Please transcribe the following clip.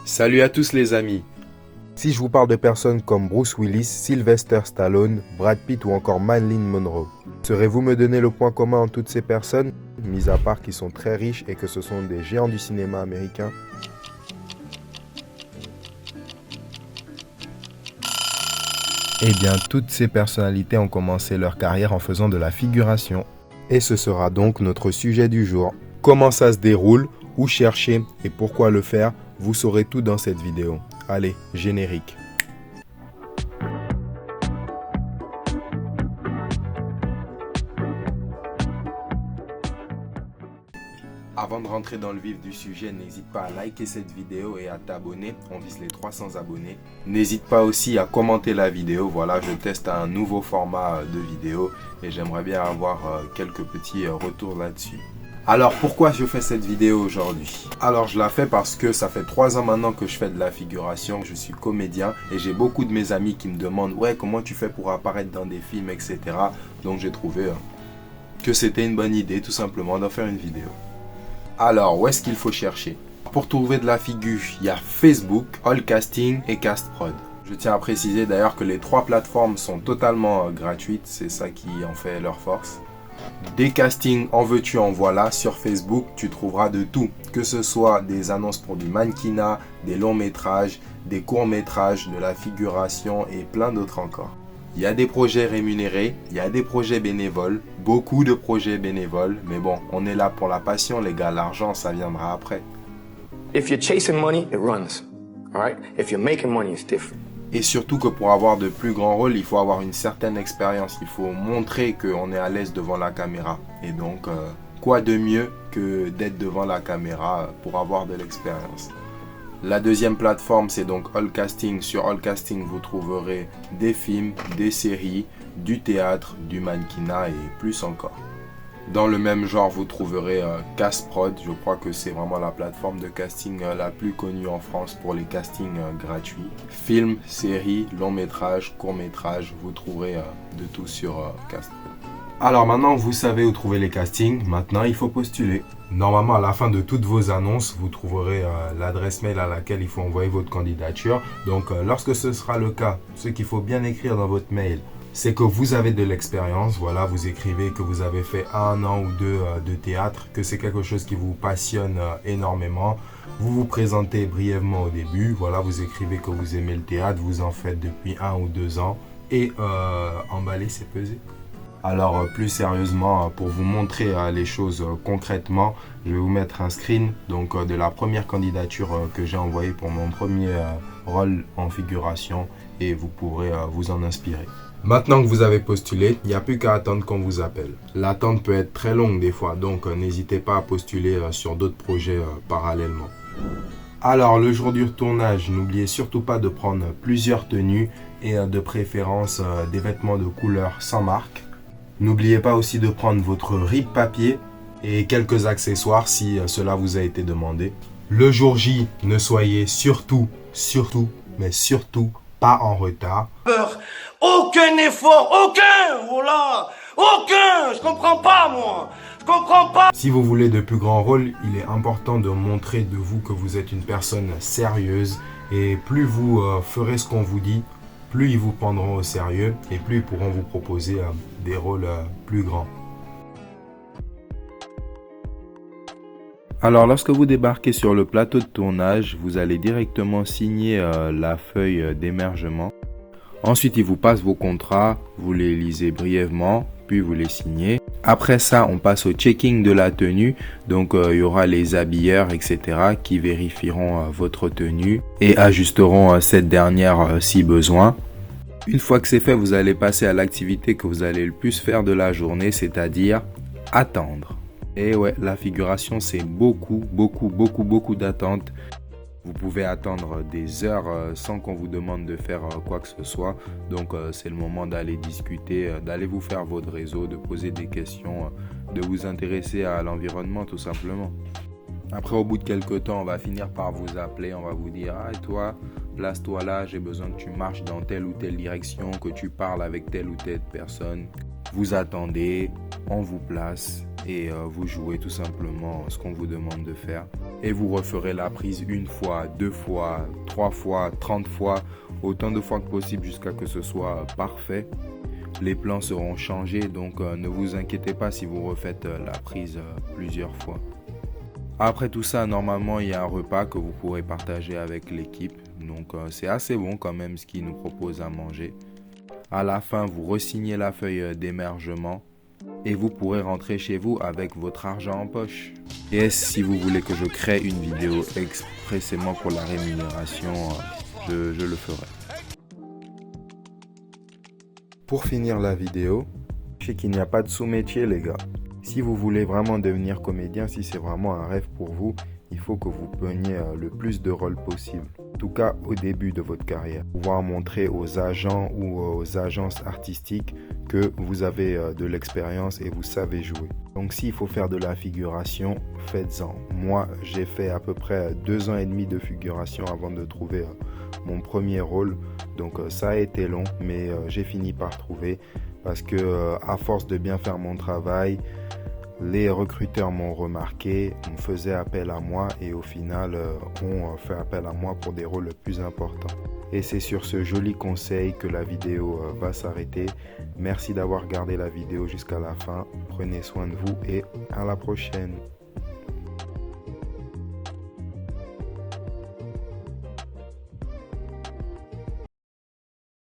Salut à tous les amis. Si je vous parle de personnes comme Bruce Willis, Sylvester Stallone, Brad Pitt ou encore Marilyn Monroe, saurez-vous me donner le point commun entre toutes ces personnes, mis à part qu'ils sont très riches et que ce sont des géants du cinéma américain? Eh bien, toutes ces personnalités ont commencé leur carrière en faisant de la figuration. Et ce sera donc notre sujet du jour. Comment ça se déroule, où chercher et pourquoi le faire, vous saurez tout dans cette vidéo. Allez, générique. Avant de rentrer dans le vif du sujet, n'hésite pas à liker cette vidéo et à t'abonner. On vise les 300 abonnés. N'hésite pas aussi à commenter la vidéo. Voilà, je teste un nouveau format de vidéo et j'aimerais bien avoir quelques petits retours là-dessus. Alors, pourquoi je fais cette vidéo aujourd'hui? Alors, je la fais parce que ça fait 3 ans maintenant que je fais de la figuration. Je suis comédien et j'ai beaucoup de mes amis qui me demandent « Ouais, comment tu fais pour apparaître dans des films, etc. » Donc, j'ai trouvé que c'était une bonne idée, tout simplement, d'en faire une vidéo. Alors, où est-ce qu'il faut chercher? Pour trouver de la figure, il y a Facebook, Allcasting et Castprod. Je tiens à préciser d'ailleurs que les 3 plateformes sont totalement gratuites. C'est ça qui en fait leur force. Des castings en veux-tu en voilà. Sur Facebook, tu trouveras de tout. Que ce soit des annonces pour du mannequinat, des longs métrages, des courts métrages, de la figuration et plein d'autres encore. Il y a des projets rémunérés, il y a des projets bénévoles, beaucoup de projets bénévoles. Mais bon, on est là pour la passion les gars, l'argent ça viendra après. If you're chasing money, it runs. All right? If you're making money, it's different. Et surtout que pour avoir de plus grands rôles, il faut avoir une certaine expérience. Il faut montrer qu'on est à l'aise devant la caméra. Et donc, quoi de mieux que d'être devant la caméra pour avoir de l'expérience. La deuxième plateforme, c'est donc Allcasting. Sur Allcasting, vous trouverez des films, des séries, du théâtre, du mannequinat et plus encore. Dans le même genre, vous trouverez Castprod. Je crois que c'est vraiment la plateforme de casting la plus connue en France pour les castings gratuits. Films, séries, longs métrages, courts métrages, vous trouverez de tout sur Castprod. Alors maintenant, vous savez où trouver les castings. Maintenant, il faut postuler. Normalement, à la fin de toutes vos annonces, vous trouverez l'adresse mail à laquelle il faut envoyer votre candidature. Donc, lorsque ce sera le cas, ce qu'il faut bien écrire dans votre mail, c'est que vous avez de l'expérience. Voilà, vous écrivez que vous avez fait 1 an ou 2 de théâtre, que c'est quelque chose qui vous passionne énormément. Vous vous présentez brièvement au début. Voilà, vous écrivez que vous aimez le théâtre, vous en faites depuis 1 ou 2 ans. Et emballer, c'est peser. Alors, plus sérieusement, pour vous montrer les choses concrètement, je vais vous mettre un screen donc, de la première candidature que j'ai envoyée pour mon premier rôle en figuration et vous pourrez vous en inspirer. Maintenant que vous avez postulé, il n'y a plus qu'à attendre qu'on vous appelle. L'attente peut être très longue des fois, donc n'hésitez pas à postuler sur d'autres projets parallèlement. Alors, le jour du tournage, n'oubliez surtout pas de prendre plusieurs tenues et de préférence des vêtements de couleur sans marque. N'oubliez pas aussi de prendre votre RIP papier et quelques accessoires si cela vous a été demandé. Le jour J, ne soyez surtout pas en retard. Aucun effort, aucun, oh là, aucun, je comprends pas moi, je comprends pas. Si vous voulez de plus grands rôles, il est important de montrer de vous que vous êtes une personne sérieuse et plus vous ferez ce qu'on vous dit, plus ils vous prendront au sérieux et plus ils pourront vous proposer des rôles plus grands. Alors, lorsque vous débarquez sur le plateau de tournage, vous allez directement signer la feuille d'émergement. Ensuite, ils vous passent vos contrats, vous les lisez brièvement, puis vous les signez. Après ça, on passe au checking de la tenue. Donc, il y aura les habilleurs, etc. qui vérifieront votre tenue et ajusteront cette dernière si besoin. Une fois que c'est fait, vous allez passer à l'activité que vous allez le plus faire de la journée, c'est-à-dire attendre. Et ouais, la figuration, c'est beaucoup d'attente. Vous pouvez attendre des heures sans qu'on vous demande de faire quoi que ce soit. Donc, c'est le moment d'aller discuter, d'aller vous faire votre réseau, de poser des questions, de vous intéresser à l'environnement tout simplement. Après, au bout de quelques temps, on va finir par vous appeler, on va vous dire « Ah, et toi, place-toi là, j'ai besoin que tu marches dans telle ou telle direction, que tu parles avec telle ou telle personne. » Vous attendez, on vous place et vous jouez tout simplement ce qu'on vous demande de faire. Et vous referez la prise 1 fois, 2 fois, 3 fois, 30 fois, autant de fois que possible jusqu'à ce que ce soit parfait. Les plans seront changés, donc ne vous inquiétez pas si vous refaites la prise plusieurs fois. Après tout ça, normalement, il y a un repas que vous pourrez partager avec l'équipe. Donc, c'est assez bon quand même ce qu'ils nous proposent à manger. À la fin, vous re-signez la feuille d'émergement et vous pourrez rentrer chez vous avec votre argent en poche. Et si vous voulez que je crée une vidéo expressément pour la rémunération, je le ferai. Pour finir la vidéo, je sais qu'il n'y a pas de sous-métier les gars. Si vous voulez vraiment devenir comédien, si c'est vraiment un rêve pour vous, il faut que vous preniez le plus de rôles possible. En tout cas, au début de votre carrière. Pouvoir montrer aux agents ou aux agences artistiques que vous avez de l'expérience et vous savez jouer. Donc s'il faut faire de la figuration, faites-en. Moi, j'ai fait à peu près 2 ans et demi de figuration avant de trouver mon premier rôle. Donc ça a été long, mais j'ai fini par trouver parce que à force de bien faire mon travail, les recruteurs m'ont remarqué, on faisait appel à moi et au final, on fait appel à moi pour des rôles plus importants. Et c'est sur ce joli conseil que la vidéo va s'arrêter. Merci d'avoir regardé la vidéo jusqu'à la fin. Prenez soin de vous et à la prochaine.